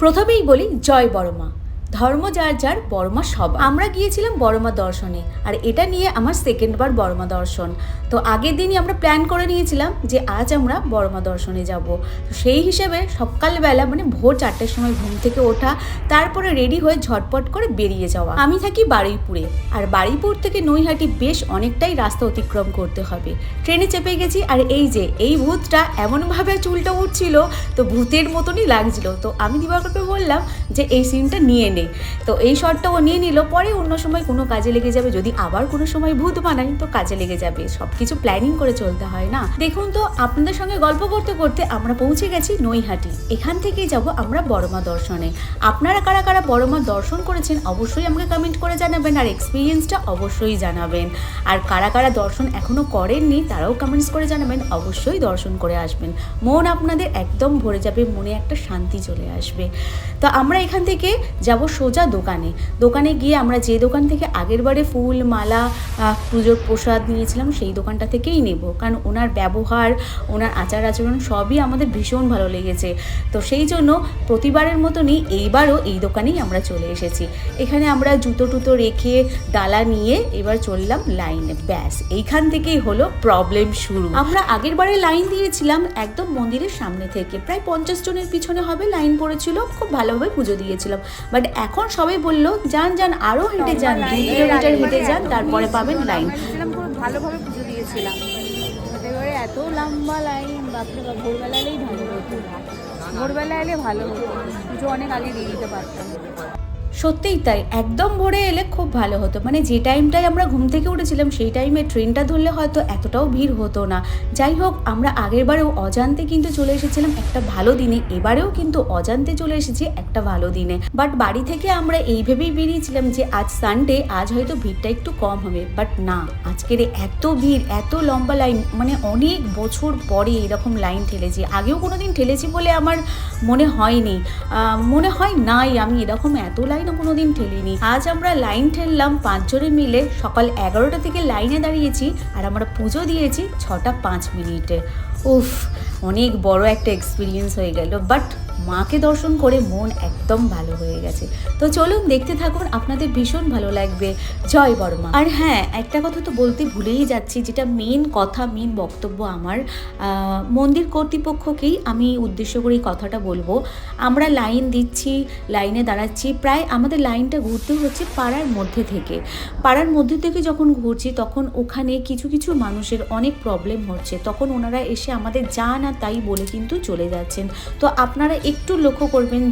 প্রথমেই বলি জয় বড়মা। ধর্ম যার যার, বড়মা সবার। আমরা গিয়েছিলাম বড়মা দর্শনে, আর এটা নিয়ে আমার সেকেন্ডবার বড়মা দর্শন। তো আগের দিনই আমরা প্ল্যান করে নিয়েছিলাম যে আজ আমরা বড়মা দর্শনে যাব। তো সেই হিসেবে সকালবেলা মানে ভোর 4টের সময় ঘুম থেকে ওঠা, তারপরে রেডি হয়ে ঝটপট করে বেরিয়ে যাওয়া। আমি থাকি বারুইপুরে, আর বারুইপুর থেকে নৈহাটি বেশ অনেকটাই রাস্তা অতিক্রম করতে হবে। ট্রেনে চেপে গেছি, আর এই যে এই ভূতটা এমনভাবে চুলটা উঠছিল, তো ভূতের মতনই লাগছিল। তো আমি দিবাকরকে বললাম যে এই সিনটা নিয়ে নে। তো এই শটটা ও নিয়ে নিল, পরে অন্য সময় কোনো কাজে লেগে যাবে, যদি আবার কোনো সময় ভূত বানাই তো কাজে লেগে যাবে। সব কিছু প্ল্যানিং করে চলতে হয় না। দেখুন তো, আপনাদের সঙ্গে গল্প করতে করতে আমরা পৌঁছে গেছি নৈহাটি। এখান থেকেই যাব আমরা বড়মা দর্শনে। আপনারা কারা কারা বড়মা দর্শন করেছেন অবশ্যই আমাকে কমেন্ট করে জানাবেন, আর এক্সপিরিয়েন্সটা অবশ্যই জানাবেন। আর কারা কারা দর্শন এখনও করেননি তারাও কমেন্টস করে জানাবেন, অবশ্যই দর্শন করে আসবেন। মন আপনাদের একদম ভরে যাবে, মনে একটা শান্তি চলে আসবে। তো আমরা এখান থেকে যাব সোজা দোকানে গিয়ে আমরা যে দোকান থেকে আগেরবারে ফুল মালা পুজোর প্রসাদ নিয়েছিলাম সেই দোকানটা থেকেই নেব, কারণ ওনার ব্যবহার, ওনার আচার আচরণ সবই আমাদের ভীষণ ভালো লেগেছে। তো সেই জন্য প্রতিবারের মতনই এইবারও এই দোকানেই আমরা চলে এসেছি। এখানে আমরা জুতো টুতো রেখে ডালা নিয়ে এবার চললাম লাইনে। ব্যাস এইখান থেকেই হলো প্রবলেম শুরু। আমরা আগেরবারে লাইন দিয়েছিলাম একদম মন্দিরের সামনে থেকে, প্রায় 50 জনের পিছনে হবে লাইন পড়েছিল, খুব ভালোভাবে পুজো দিয়েছিলাম। বাট এখন সবাই বললো যান আরও হেঁটে যান, 2 কিলোমিটার হেঁটে যান, তারপরে পাবেন লাইন। খুব ভালোভাবে পুজো দিয়েছিলাম, এবারে এত লম্বা লাইন, বাপরে বাপ। ভোরবেলা এলেই ভালো হতো, ভোরবেলা এলে ভালো হতো, পুজো অনেক আগে দিয়ে দিতে পারতাম। সত্যিই তাই, একদম ভোরে এলে খুব ভালো হতো। মানে যে টাইমটায় আমরা ঘুম থেকে উঠেছিলাম সেই টাইমে ট্রেনটা ধরলে হয়তো এতটাও ভিড় হতো না। যাই হোক, আমরা আগেরবারেও অজান্তে কিন্তু চলে এসেছিলাম একটা ভালো দিনে, এবারেও কিন্তু অজান্তে চলে এসেছি একটা ভালো দিনে। বাট বাড়ি থেকে আমরা এই ভেবেই বেরিয়েছিলাম যে আজ সানডে, আজ হয়তো ভিড়টা একটু কম হবে। বাট না, আজকের এত ভিড়, এত লম্বা লাইন, মানে অনেক বছর পরে এরকম লাইন ঠেলেছি। আগেও কোনো দিন ঠেলেছি বলে আমার মনে হয়নি, মনে হয় নাই আমি এরকম এত লাইন কোনোদিন ঠেলিনি। আজ আমরা লাইন ঠেললাম 5 জনে মিলে, সকাল 11টা থেকে লাইনে দাঁড়িয়েছি, আর আমরা পুজো দিয়েছি 6টা 5 মিনিটে। উফ, অনেক বড় একটা এক্সপিরিয়েন্স হয়ে গেল। বাট মাকে দর্শন করে মন একদম ভালো হয়ে গেছে। তো চলুন দেখতে থাকুন, আপনাদের ভীষণ ভালো লাগবে। জয় বড়মা। আর হ্যাঁ, একটা কথা তো বলতে ভুলেই যাচ্ছি, যেটা মেন কথা, মেন বক্তব্য আমার, মন্দির কর্তৃপক্ষকেই আমি উদ্দেশ্য করে এই কথাটা বলবো। আমরা লাইন দিচ্ছি, লাইনে দাঁড়াচ্ছি, প্রায় আমাদের লাইনটা ঘুরতে হচ্ছে পাড়ার মধ্যে থেকে যখন ঘুরছি তখন ওখানে কিছু কিছু মানুষের অনেক প্রবলেম হচ্ছে, তখন ওনারা এসে আমাদের যা না তাই বলে কিন্তু চলে যাচ্ছেন। তো আপনারা একটু লক্ষ্য করবেন